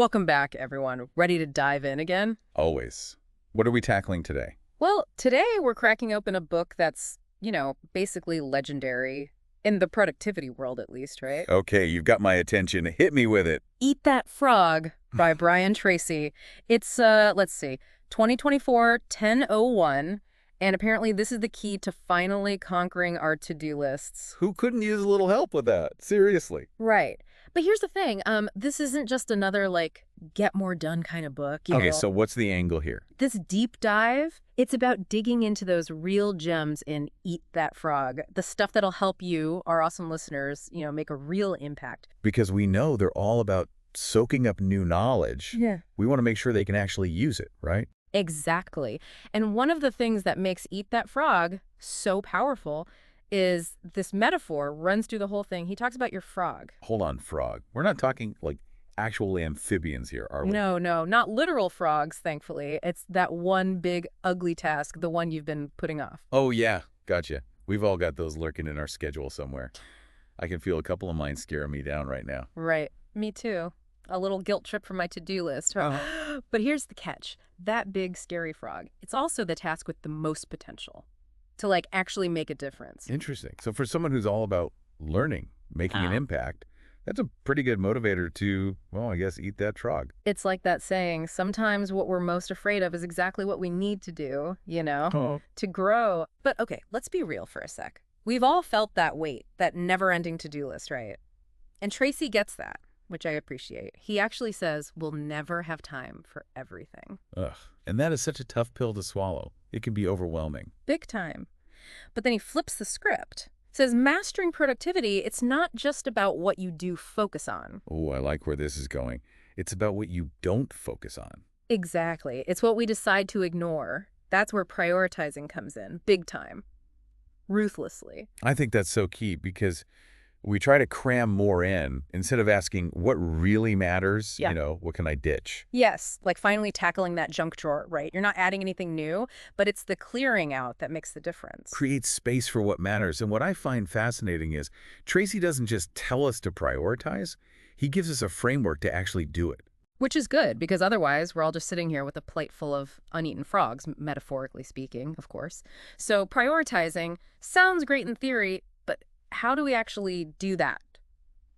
Welcome back, everyone. Ready to dive in again? Always. What are we tackling today? Well, today we're cracking open a book that's, basically legendary in the productivity world, at least, right? Okay, you've got my attention. Hit me with it. Eat That Frog by Brian Tracy. It's, let's see, 2024-10/01, and apparently this is the key to finally conquering our to-do lists. Who couldn't use a little help with that? Seriously. Right. But here's the thing, this isn't just another, get more done kind of book, Okay, so what's the angle here? This deep dive, it's about digging into those real gems in Eat That Frog, the stuff that'll help you, our awesome listeners, make a real impact. Because we know they're all about soaking up new knowledge. Yeah. We want to make sure they can actually use it, right? Exactly. And one of the things that makes Eat That Frog so powerful is this metaphor runs through the whole thing. He talks about your frog. Hold on, frog. We're not talking like actual amphibians here, are we? No, not literal frogs, thankfully. It's that one big ugly task, the one you've been putting off. Oh, yeah. Gotcha. We've all got those lurking in our schedule somewhere. I can feel a couple of mine scaring me down right now. Right. Me too. A little guilt trip from my to-do list. But here's the catch. That big, scary frog, it's also the task with the most potential to, actually make a difference. Interesting. So for someone who's all about learning, making an impact, that's a pretty good motivator to, well, I guess, eat that frog. It's like that saying, sometimes what we're most afraid of is exactly what we need to do, to grow. But okay, let's be real for a sec. We've all felt that weight, that never-ending to-do list, right? And Tracy gets that, which I appreciate. He actually says we'll never have time for everything. Ugh. And that is such a tough pill to swallow. It can be overwhelming. Big time. But then he flips the script. Says mastering productivity, it's not just about what you do focus on. Oh, I like where this is going. It's about what you don't focus on. Exactly. It's what we decide to ignore. That's where prioritizing comes in, big time. Ruthlessly. I think that's so key because we try to cram more in instead of asking what really matters, Yeah. what can I ditch? Yes, like finally tackling that junk drawer, right? You're not adding anything new, but it's the clearing out that makes the difference. Create space for what matters. And what I find fascinating is Tracy doesn't just tell us to prioritize, he gives us a framework to actually do it. Which is good, because otherwise we're all just sitting here with a plate full of uneaten frogs, metaphorically speaking, of course. So prioritizing sounds great in theory, but how do we actually do that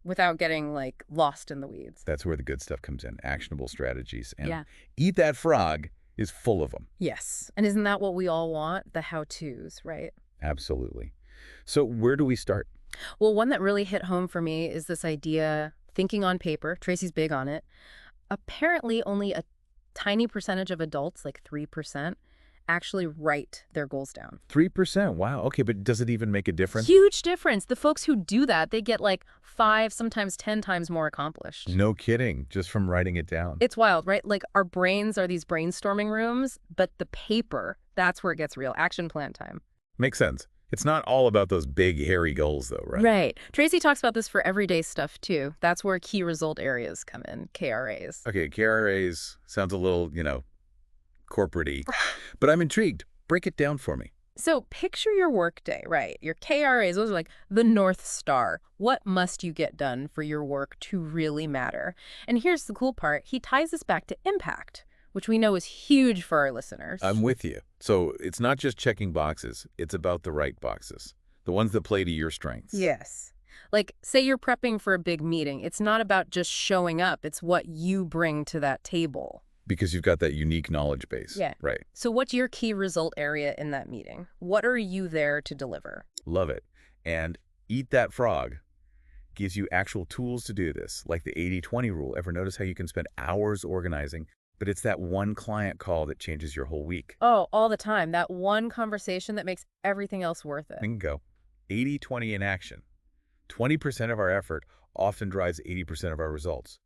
without getting, lost in the weeds? That's where the good stuff comes in, actionable strategies. And Yeah. Eat That Frog is full of them. Yes. And isn't that what we all want? The how-tos, right? Absolutely. So where do we start? Well, one that really hit home for me is this idea, thinking on paper. Tracy's big on it. Apparently, only a tiny percentage of adults, 3%, actually write their goals down. 3%. Wow. Okay, but does it even make a difference? Huge difference. The folks who do that, they get 5, sometimes 10 times more accomplished. No kidding, just from writing it down. It's wild, right? Our brains are these brainstorming rooms, but the paper, that's where it gets real. Action plan time. Makes sense. It's not all about those big, hairy goals, though, right? Right. Tracy talks about this for everyday stuff, too. That's where key result areas come in, KRAs. Okay, KRAs sounds a little, corporate-y. But I'm intrigued. Break it down for me. So picture your workday, right? Your KRAs, those are the North Star. What must you get done for your work to really matter? And here's the cool part. He ties this back to impact, which we know is huge for our listeners. I'm with you. So it's not just checking boxes. It's about the right boxes, the ones that play to your strengths. Yes. Say you're prepping for a big meeting. It's not about just showing up. It's what you bring to that table. Because you've got that unique knowledge base. Yeah. Right. So what's your key result area in that meeting? What are you there to deliver? Love it. And Eat That Frog gives you actual tools to do this, like the 80-20 rule. Ever notice how you can spend hours organizing, but it's that one client call that changes your whole week? Oh, all the time. That one conversation that makes everything else worth it. Bingo. 80-20 in action. 20% of our effort often drives 80% of our results.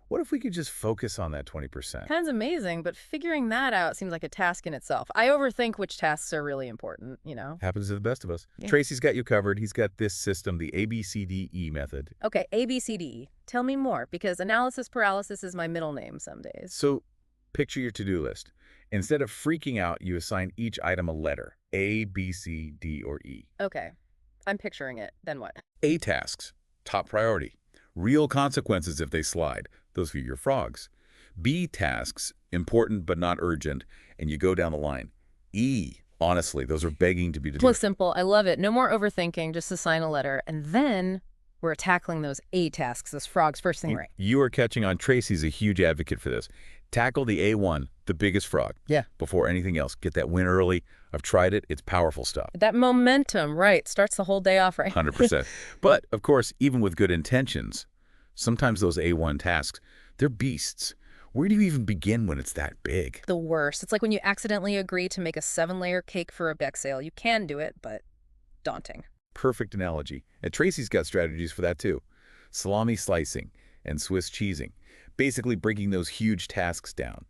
What if we could just focus on that 20%? Sounds amazing, but figuring that out seems like a task in itself. I overthink which tasks are really important, Happens to the best of us. Yeah. Tracy's got you covered. He's got this system, the ABCDE method. Okay, ABCDE. Tell me more, because analysis paralysis is my middle name some days. So picture your to-do list. Instead of freaking out, you assign each item a letter, A, B, C, D, or E. Okay, I'm picturing it. Then what? A tasks, top priority. Real consequences if they slide. Those are your frogs. B, tasks, important but not urgent, and you go down the line. E, honestly, those are begging to be Plus done. simple. I love it. No more overthinking, just assign a letter. And then we're tackling those A tasks, those frogs, first thing right. You are catching on. Tracy's a huge advocate for this. Tackle the A1, the biggest frog. Yeah. Before anything else. Get that win early. I've tried it. It's powerful stuff. That momentum, right, starts the whole day off right. 100%. But, of course, even with good intentions, sometimes those A1 tasks, they're beasts. Where do you even begin when it's that big? The worst. It's like when you accidentally agree to make a 7-layer cake for a bake sale. You can do it, but daunting. Perfect analogy. And Tracy's got strategies for that too. Salami slicing and Swiss cheesing. Basically breaking those huge tasks down.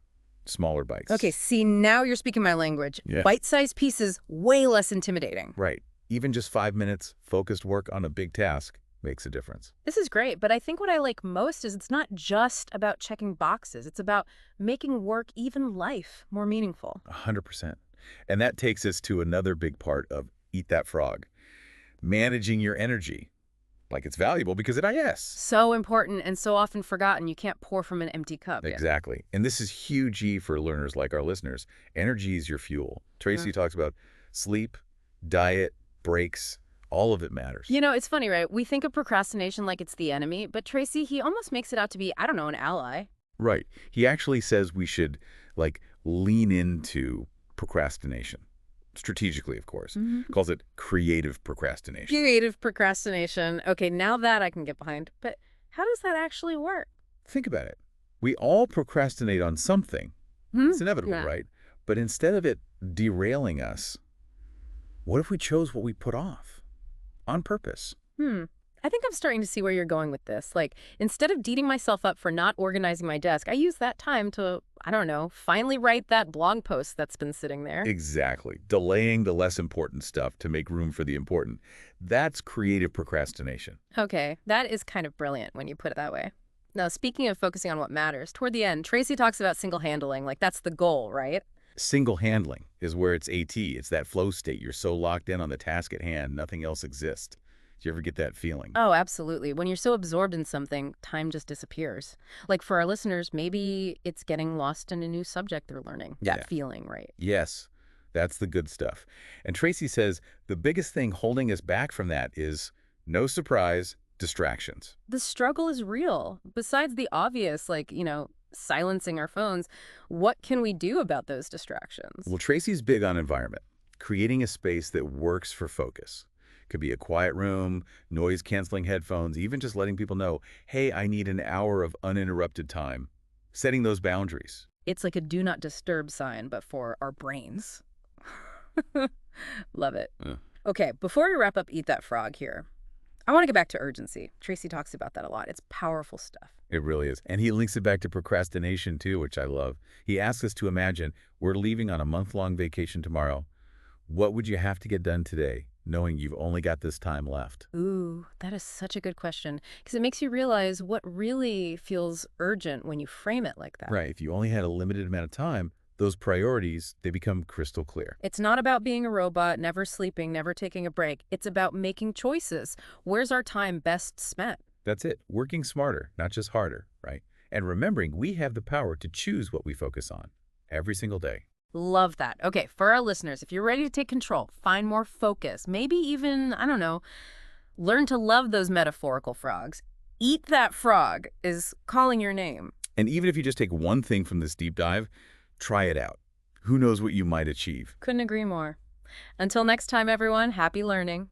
Smaller bites. Okay, see, now you're speaking my language. Yeah. Bite-sized pieces, way less intimidating. Right. Even just 5 minutes, focused work on a big task makes a difference. This is great, but I think what I like most is it's not just about checking boxes. It's about making work, even life, more meaningful. 100%. And that takes us to another big part of Eat That Frog. Managing your energy. Like it's valuable because it IS. So important and so often forgotten. You can't pour from an empty cup. Exactly. And this is huge E for learners like our listeners. Energy is your fuel. Tracy talks about sleep, diet, breaks. All of it matters. You know, it's funny, right? We think of procrastination like it's the enemy, but Tracy, he almost makes it out to be, I don't know, an ally. Right. He actually says we should, like, lean into procrastination. Strategically, of course. Calls it creative procrastination. Creative procrastination. Okay, now that I can get behind. But how does that actually work? Think about it. We all procrastinate on something. It's inevitable, right? But instead of it derailing us, what if we chose what we put off? On purpose. I think I'm starting to see where you're going with this. Like, instead of beating myself up for not organizing my desk, I use that time to, I don't know, finally write that blog post that's been sitting there. Exactly. Delaying the less important stuff to make room for the important. That's creative procrastination. Okay, that is kind of brilliant when you put it that way. Now, speaking of focusing on what matters, toward the end, Tracy talks about single-handling, like that's the goal, right? Single handling is where it's AT. It's that flow state. You're so locked in on the task at hand, nothing else exists. Do you ever get that feeling? Oh, absolutely. When you're so absorbed in something, time just disappears. Like for our listeners, maybe it's getting lost in a new subject they're learning. That feeling, right? Yes, that's the good stuff. And Tracy says the biggest thing holding us back from that is, no surprise, distractions. The struggle is real. Besides the obvious, like, you know, silencing our phones, what can we do about those distractions? Well, Tracy's big on environment, creating a space that works for focus. Could be a quiet room, noise-canceling headphones, even just letting people know, hey, I need an hour of uninterrupted time. Setting those boundaries. It's like a do not disturb sign, but for our brains. Love it. Okay, before we wrap up Eat That Frog here, I want to get back to urgency. Tracy talks about that a lot. It's powerful stuff. It really is. And he links it back to procrastination, too, which I love. He asks us to imagine we're leaving on a month-long vacation tomorrow. What would you have to get done today, knowing you've only got this time left? Ooh, that is such a good question, because it makes you realize what really feels urgent when you frame it like that. Right. If you only had a limited amount of time, those priorities, they become crystal clear. It's not about being a robot, never sleeping, never taking a break. It's about making choices. Where's our time best spent? That's it. Working smarter, not just harder, right? And remembering we have the power to choose what we focus on every single day. Love that. Okay, for our listeners, if you're ready to take control, find more focus, maybe even, I don't know, learn to love those metaphorical frogs. Eat That Frog is calling your name. And even if you just take one thing from this deep dive, try it out. Who knows what you might achieve? Couldn't agree more. Until next time, everyone, happy learning.